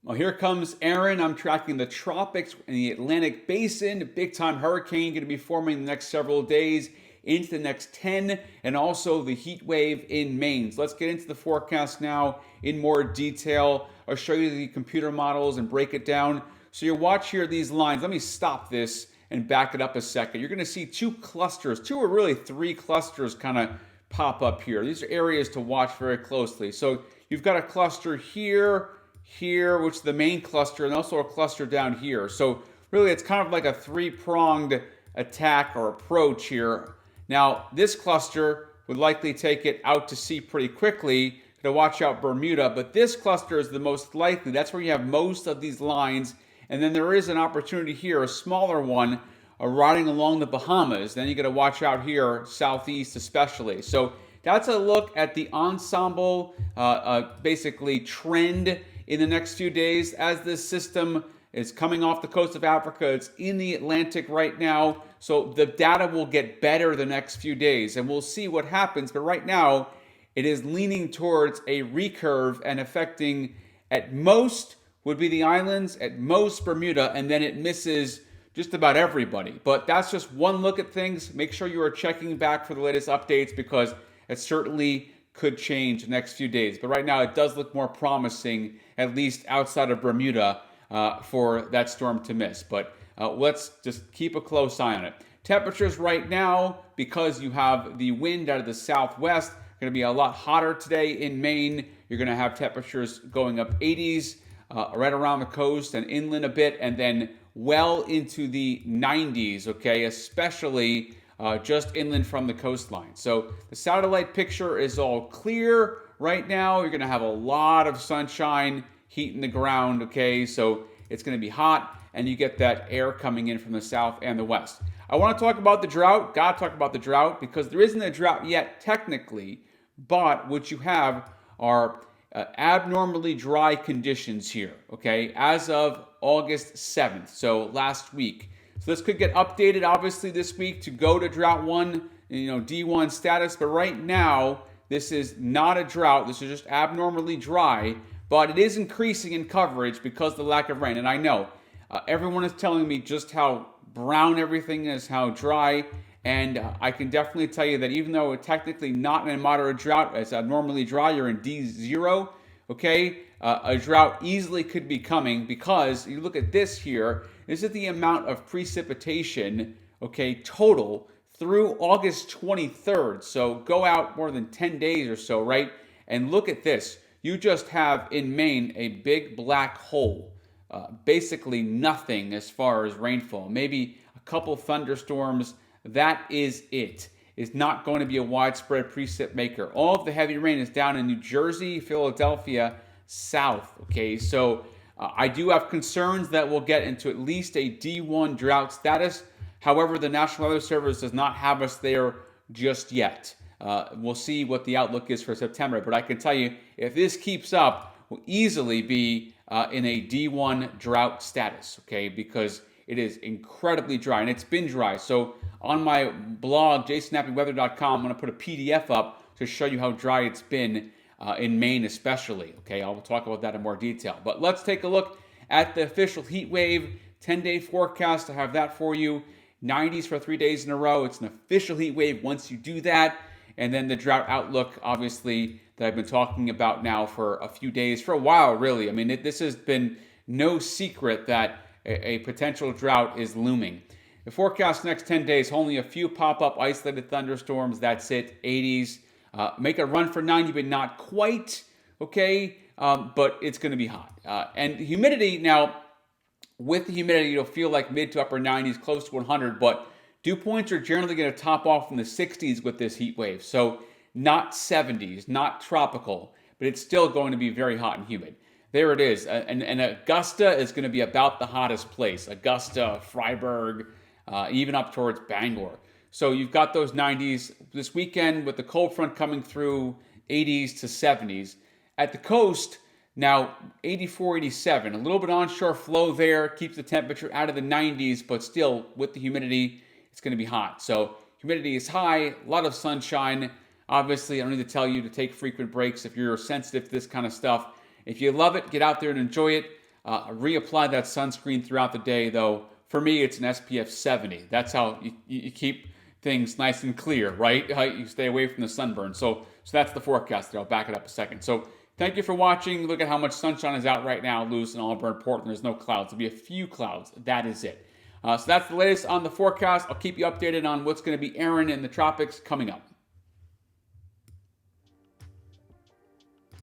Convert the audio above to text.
Well, here comes Erin. I'm tracking the tropics in the Atlantic Basin. A big time hurricane going to be forming the next several days into the next 10, and also the heat wave in Maine. So let's get into the forecast now in more detail. I'll show you the computer models and break it down. So you watch here these lines. Let me stop this and back it up a second. You're going to see two clusters, two or really three clusters kind of pop up here. These are areas to watch very closely. So you've got a cluster here, which is the main cluster, and also a cluster down here. So really it's kind of like a three-pronged attack or approach here. Now this cluster would likely take it out to sea pretty quickly to watch out Bermuda, but this cluster is the most likely. That's where you have most of these lines, and then there is an opportunity here, a smaller one, riding along the Bahamas. Then you got to watch out here, southeast especially. So that's a look at the ensemble, basically trend in the next few days as this system is coming off the coast of Africa. It's in the Atlantic right now. So the data will get better the next few days and we'll see what happens. But right now, it is leaning towards a recurve and affecting at most would be the islands, at most Bermuda, and then it misses just about everybody. But that's just one look at things. Make sure you are checking back for the latest updates because it certainly could change the next few days. But right now it does look more promising, at least outside of Bermuda, for that storm to miss. But let's just keep a close eye on it. Temperatures right now, because you have the wind out of the southwest, going to be a lot hotter today in Maine. You're going to have temperatures going up 80s right around the coast and inland a bit, and then well into the 90s, okay, especially just inland from the coastline. So the satellite picture is all clear right now. You're going to have a lot of sunshine, heat in the ground, okay? So it's going to be hot, and you get that air coming in from the south and the west. I want to talk about the drought. Got to talk about the drought because there isn't a drought yet technically, but what you have are abnormally dry conditions here, okay, as of August 7th, so last week. So this could get updated, obviously, this week to go to drought 1, D1 status, but right now, this is not a drought. This is just abnormally dry, but it is increasing in coverage because of the lack of rain. And I know everyone is telling me just how brown everything is, how dry, and I can definitely tell you that even though we're technically not in a moderate drought, as abnormally dry, you're in D0, okay? A drought easily could be coming because you look at this here. This is the amount of precipitation, okay, total through August 23rd. So go out more than 10 days or so, right? And look at this. You just have in Maine a big black hole. Basically nothing as far as rainfall. Maybe a couple thunderstorms. That is it. It's not going to be a widespread precip maker. All of the heavy rain is down in New Jersey, Philadelphia, south. Okay, so I do have concerns that we'll get into at least a D1 drought status. However, the National Weather Service does not have us there just yet. We'll see what the outlook is for September. But I can tell you, if this keeps up, we'll easily be in a D1 drought status, okay, because it is incredibly dry, and it's been dry. So on my blog, jasonhappyweather.com, I'm going to put a PDF up to show you how dry it's been in Maine especially. Okay, I'll talk about that in more detail. But let's take a look at the official heat wave 10-day forecast. I have that for you. 90s for 3 days in a row. It's an official heat wave once you do that. And then the drought outlook, obviously, that I've been talking about now for a few days, for a while, really. I mean, this has been no secret that a potential drought is looming. The forecast next 10 days, only a few pop-up isolated thunderstorms. That's it, 80s. Make a run for 90, but not quite, okay? But it's going to be hot. And humidity, now, with the humidity, you'll feel like mid to upper 90s, close to 100, but dew points are generally going to top off in the 60s with this heat wave. So not 70s, not tropical, but it's still going to be very hot and humid. There it is. And Augusta is going to be about the hottest place. Augusta, Freiburg, even up towards Bangor. So you've got those 90s. This weekend with the cold front coming through, 80s to 70s. At the coast, now 84, 87. A little bit onshore flow there. Keeps the temperature out of the 90s, but still with the humidity, it's going to be hot. So humidity is high, a lot of sunshine. Obviously, I don't need to tell you to take frequent breaks if you're sensitive to this kind of stuff. If you love it, get out there and enjoy it. reapply that sunscreen throughout the day, though. For me, it's an SPF 70. That's how you keep things nice and clear, right? How you stay away from the sunburn. So that's the forecast there. I'll back it up a second. So thank you for watching. Look at how much sunshine is out right now, loose in Auburn, Portland. There's no clouds. There'll be a few clouds. That is it. So that's the latest on the forecast. I'll keep you updated on what's going to be Erin in the tropics coming up.